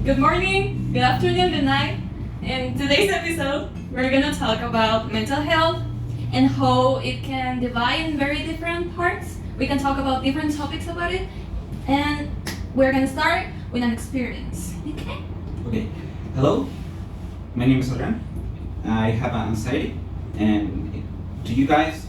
Good morning, good afternoon, good night. In today's episode, we're gonna talk about mental health and how it can divide in very different parts. We can talk about different topics about it, and we're gonna start with an experience. Okay? Okay. Hello. My name is Adrian. I have anxiety, and to you guys,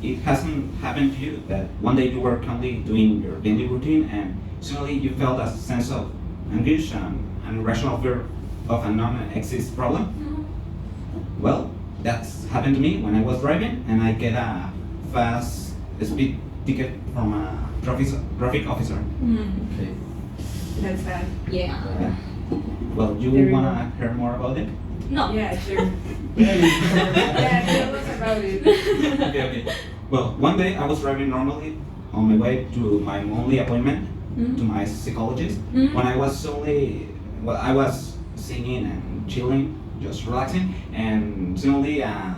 it hasn't happened to you that one day you were calmly doing your daily routine, and suddenly you felt a sense of anguish and an irrational fear of a non-exist problem. Well, that's happened to me when I was driving, and I get a fast speed ticket from a traffic officer. Okay. That's bad. Yeah. Yeah. Well, you Very wanna hear more about it? No. Yeah, sure. Yeah, tell us about it. Okay. Well, one day I was driving normally on my way to my monthly appointment to my psychologist. When I was I was singing and chilling, just relaxing, and suddenly a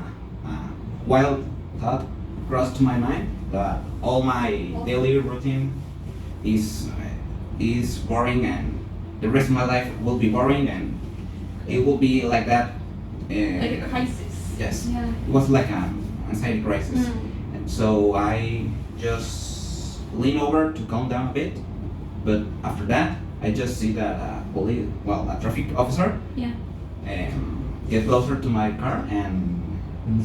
wild thought crossed to my mind that all my daily routine is boring, and the rest of my life will be boring, and it will be like that. Like a crisis. Yes. Yeah. It was like an anxiety crisis. And so I just lean over to calm down a bit. But after that, I just see that a traffic officer Yeah. get closer to my car, and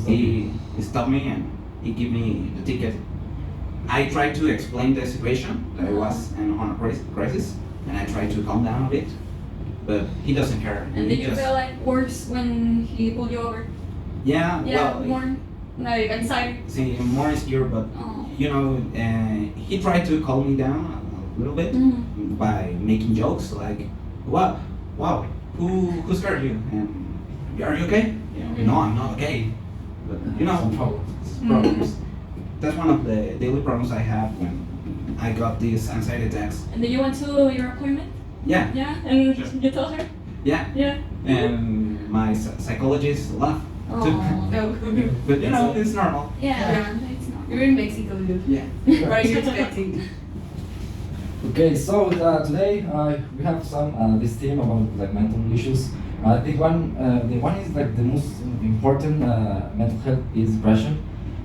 he stopped me and he gave me the ticket. I tried to explain the situation that I was on a crisis, and I tried to calm down a bit, but he doesn't care. And did you feel like worse when he pulled you over? Yeah, Yeah, well, more like anxiety. see, more insecure, but Oh. he tried to calm me down a little bit by making jokes like, "Wow, who scared you? And are you okay?" No, I'm not okay. But Some problems. problems. That's one of the daily problems I have when I got these anxiety attacks. And did you went to your appointment? Yeah, Yeah. And Yes. you told her? yeah. Yeah. And my psychologist laughed too. Oh. No. But it's normal. Yeah. It's not. You're in Mexico, dude. Yeah. What are you expecting? Okay, so today we have some this theme about like mental issues. I think the one is like the most important mental health is depression.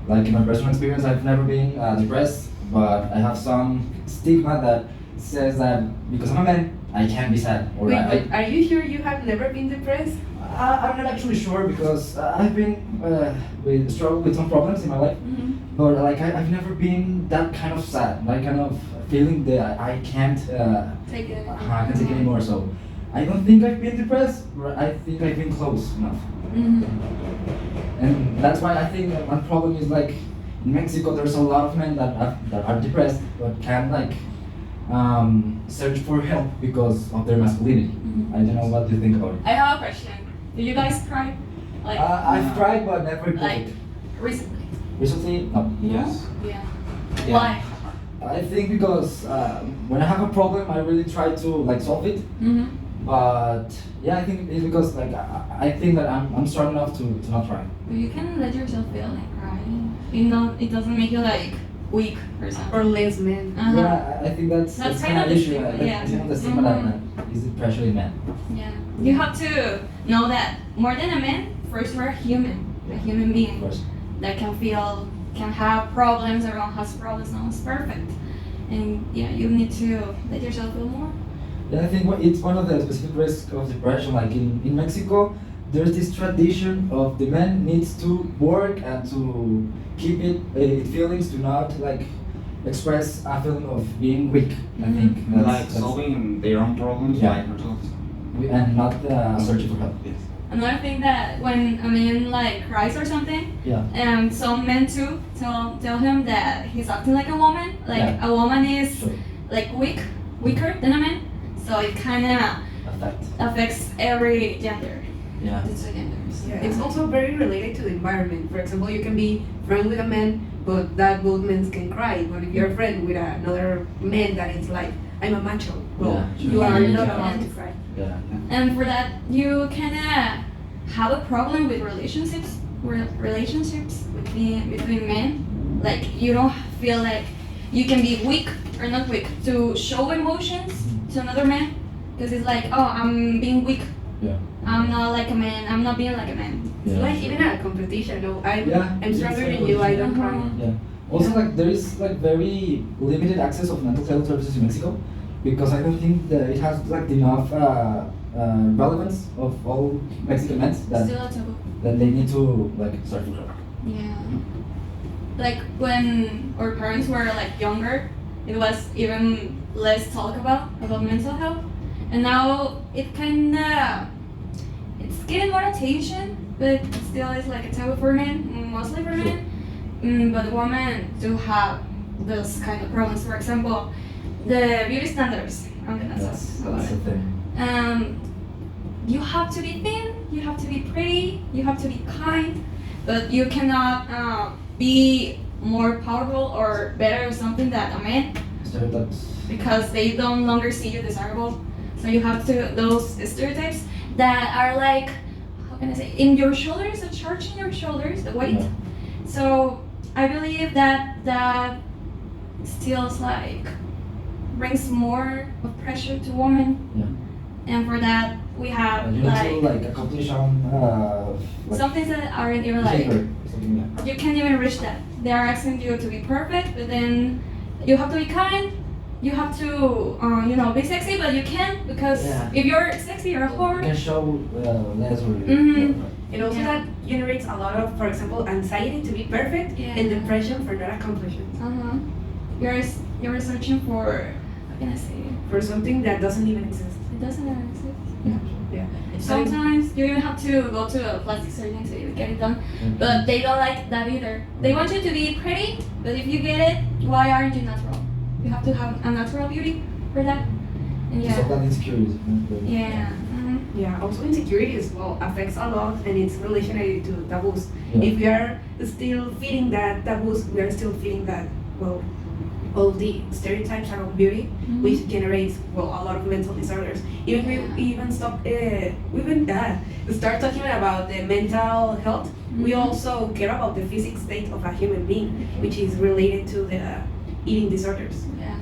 Like in my personal experience, I've never been depressed, but I have some stigma that says that because I'm a man, I can't be sad. Or Wait, I, but are you sure you have never been depressed? I'm not actually sure because I've been struggled with some problems in my life. But like I've never been that kind of sad, like kind of feeling that I can't Take it. I can't take it anymore. So I don't think I've been depressed, but I think I've been close enough. And that's why I think that one problem is like in Mexico there's a lot of men that are depressed but can't like search for help because of their masculinity. I don't know what you think about it. I have a question. Do you guys cry? Like I've tried but never like did. recently? Recently, no. Yes. Yeah. Yeah. Why? I think because when I have a problem, I really try to like solve it. But yeah, I think it's because like I think that I'm strong enough to not try. But you can let yourself feel like crying. It doesn't make you like weak or something. Or less men? Yeah, I think that's That's kind kind of of the issue. stigma, Like, yeah. it's one of the stigma that is depression in men. Yeah. You have to know that more than a man, first you're a human Of being course. that can have problems, everyone has problems, no one's perfect. And yeah, you need to let yourself feel more. Yeah, I think it's one of the specific risks of depression. Like in Mexico, there's this tradition of the man needs to work and to keep it feelings to not like express a feeling of being weak. I think Like solving their own problems Yeah. by themselves. and not searching for help. Yes. Another thing that when a man like cries or something, Yeah. and some men too tell him that he's acting like a woman. Like Yeah. a woman is Sure. like weaker than a man. So it kind of Affect. affects every gender. Yeah. The two genders. Yeah, it's also very related to the environment. For example, you can be friends with a man, but that both men can cry. But if you're a friend with another man that is like, I'm a macho, well, Yeah, sure. you are Yeah, not yeah. allowed to cry. Yeah. And for that, you kind of have a problem with relationships between men. Like you don't feel like you can be weak or not weak to show emotions to another man, because it's like, oh, I'm being weak. Yeah. I'm not like a man. I'm not being like a man. Yeah. Like even at a competition, no, Yeah, I'm stronger it's than you. I don't Uh-huh. cry. Yeah. Also, like there is like very limited access of mental health services in Mexico, because I don't think that it has like enough relevance of all Mexican men that Still a taboo. they need to like start to grow. Yeah. Like when our parents were like younger, it was even less talk about mental health, and now it kinda it's getting more attention, but still it's like a taboo for men, mostly for men. But women do have those kind of problems. For example, the beauty standards. I'm gonna That's talk about the it. thing. You have to be thin, you have to be pretty, you have to be kind, but you cannot be more powerful or better or something than a man Stereotypes. because they don't longer see you desirable. So you have to those stereotypes that are like, how can I say, in your shoulders, a charge in your shoulders, the weight. Yeah. So I believe that still like brings more of pressure to women, Yeah. and for that we have And you need to like accomplish some like some things that aren't even like behavior, something like you can't even reach that. They are asking you to be perfect, but then you have to be kind. You have to, be sexy, but you can't because Yeah. if you're sexy, you're a you whore. can show less or Mhm. And also Yeah. that generates a lot of, for example, anxiety to be perfect Yeah. and depression for not accomplishing. You're searching for, how can I say it? For something that doesn't even exist. It doesn't even exist. Yeah. Sometimes you even have to go to a plastic surgeon to get it done, Mhm. but they don't like that either. They want you to be pretty, but if you get it, why aren't you natural? You have to have a natural beauty for that. And So that insecurity. yeah. Yeah, also insecurity as well affects a lot and it's related to taboos. Yeah. If we are still feeding that taboos, we are still feeding that, well, all the stereotypes around beauty, Mhm. which generates, well, a lot of mental disorders. Even we even start talking about the mental health, we Mhm. also care about the physical state of a human being, which is related to the eating disorders. Yeah.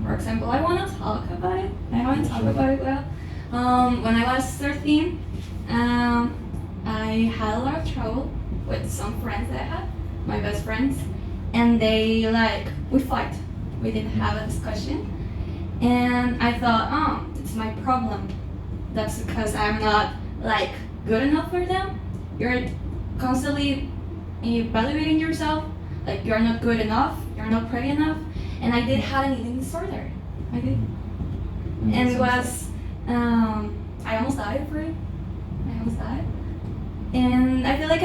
For example, I want to talk about it. I want to talk about it well. When I was 13, I had a lot of trouble with some friends that I had, my best friends, and we fight. We didn't have a discussion, and I thought, oh, it's my problem. That's because I'm not like good enough for them. You're constantly evaluating yourself, like you're not good enough, you're not pretty enough, and I did have an eating disorder. I did. And it was, I almost died for it. I almost died. And I feel like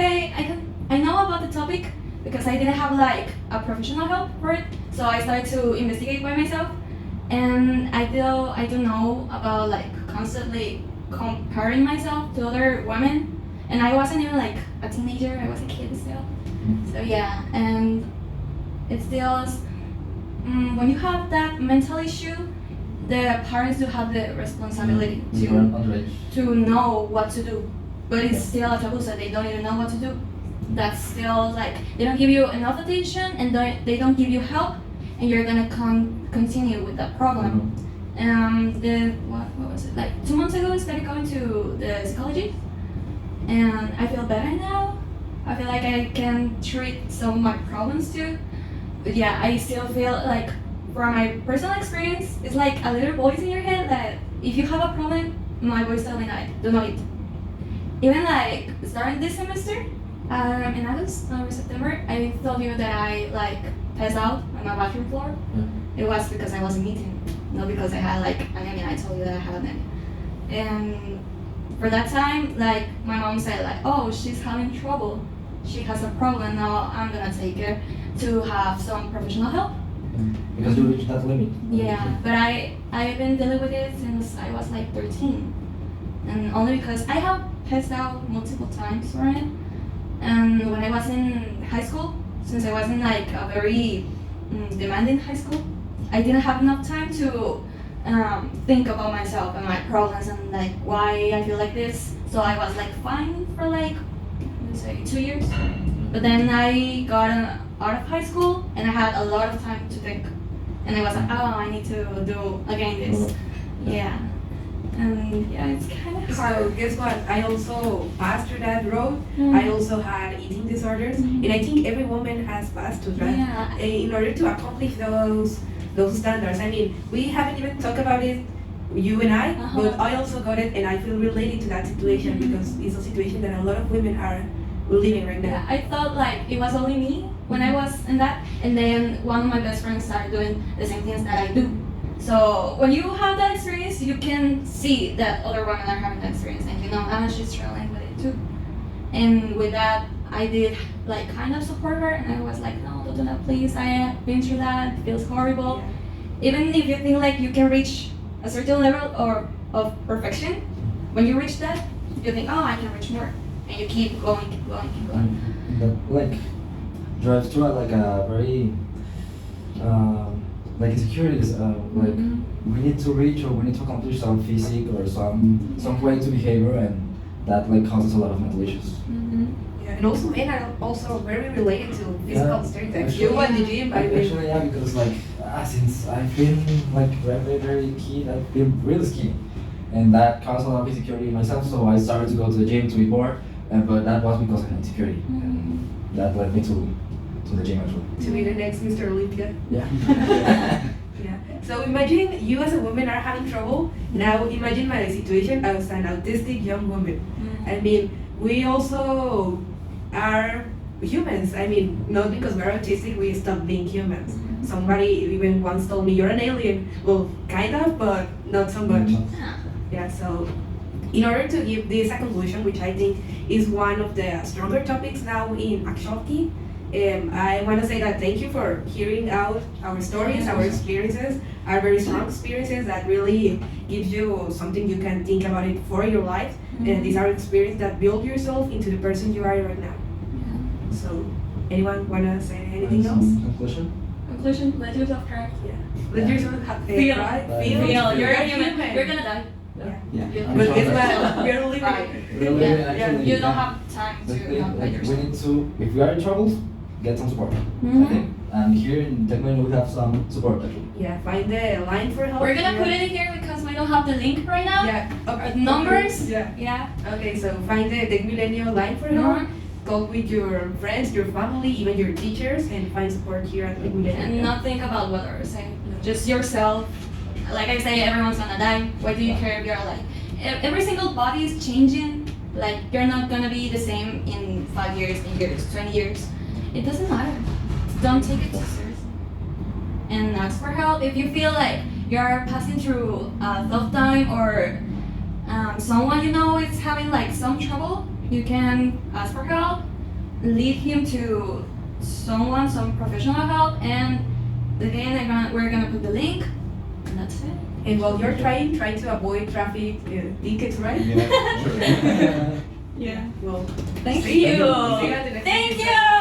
I know about the topic because I didn't have like a professional help for it. So I started to investigate by myself. And I do know about like constantly comparing myself to other women. And I wasn't even like a teenager, I was a kid still. So yeah, and it still is, when you have that mental issue, the parents do have the responsibility You were underage. to know what to do, but it's still a taboo, so they don't even know what to do. That's still like they don't give you enough attention and they don't give you help, and you're gonna continue with that problem. What was it like 2 months ago? I started going to the psychologist, and I feel better now. I feel like I can treat some of my problems too. But yeah, I still feel like from my personal experience, it's like a little voice in your head that if you have a problem, my voice tells me that do not eat. Even like starting this semester, in August or September, I told you that I like passed out on my bathroom floor. Yeah. It was because I wasn't eating, not because I had like anemia. I told you that I had anemia. And for that time, like my mom said, like, oh, she's having trouble. She has a problem now. I'm gonna take her to have some professional help. Because you reached that limit. Yeah, but I've been dealing with it since I was like 13, and only because I have passed out multiple times for it. And when I was in high school, since I was in like a very demanding high school, I didn't have enough time to think about myself and my problems and like why I feel like this. So I was like fine for like let's say 2 years, but then I got out of high school and I had a lot of time to think, and I was like, oh, I need to do again this. Yeah. And yeah, it's kind of So hard. guess what? I also passed through that road. Mm. I also had eating disorders, Mhm. and I think every woman has passed through that. Yeah. In order to accomplish those standards. I mean, we haven't even talked about it, you and I, Uh-huh. but I also got it, and I feel related to that situation Mhm. because it's a situation that a lot of women are living right Yeah, now. I thought like it was only me when I was in that, and then one of my best friends started doing the same things that I do. So when you have that experience, you can see that other women are having that experience, and you know, she's struggling with it too. And with that, I did like kind of support her, and I was like, no, don't do that, please. I have been through that. It feels horrible. Even if you think like you can reach a certain level or of perfection, when you reach that, you think, oh, I can reach more, and you keep going, keep going, keep going. That like drives through like a very like insecurities. Like Mhm. we need to reach or we need to accomplish some physique or some way to behavior, and that like causes a lot of mental issues. Mhm. Yeah, and also men are also very related to physical stereotypes. You actually- at the gym, I mean, Actually, yeah, because like since I've been like very kid, I've been really skinny, and that caused a lot of insecurity in myself. So I started to go to the gym to be more, but that was because of insecurity, and that led me to the gym actually. to be the next Mr. Olympia. Yeah. Yeah. So imagine you as a woman are having trouble. Now imagine my situation as an autistic young woman. I mean, we also are humans. I mean, not because we're autistic we stop being humans. Somebody even once told me you're an alien. Well, kind of, but not so much. Yeah, so in order to give this a conclusion, which I think is one of the stronger topics now in actuality, I want to say that thank you for hearing out our stories, our experiences, our very strong experiences that really gives you something you can think about it for your life. And these are experiences that build yourself into the person you are right now. So, anyone want to say anything else? Some conclusion? Conclusion, let yourself cry. Yeah. Let yourself have, Feel. cry, Feel. Feel, you're a human. human. You're gonna die. Yeah. Yeah. But guess what? We're living Right. it. Really, Yeah. actually, You don't have time The to thing, not let like, we yourself. need to, if we are in trouble, get some support. I Mhm. think. And here in Techman we have some support actually. Yeah, find the line for help. We're gonna put it in here because we don't have the link right now. Yeah. Or the numbers. Yeah. Yeah. Okay, so find the Tech Millennial line for help. Mhm. Talk with your friends, your family, even your teachers, and find support here at Tech Millennial. And not think about what others say. Just yourself. Like I say, everyone's gonna die. Why do you care if you're alive? Every single body is changing. Like you're not gonna be the same in 5 years, 10 years, 20 years. It doesn't matter. Don't take it too seriously. And ask for help if you feel like you're passing through a tough time or someone you know is having like some trouble. You can ask for help. Lead him to someone, some professional help, and again, we're gonna put the link, and that's it. And while you're try to avoid traffic tickets, right? Yeah, sure. Yeah. Well, Thank see you. you. See you at the next Thank episode. you.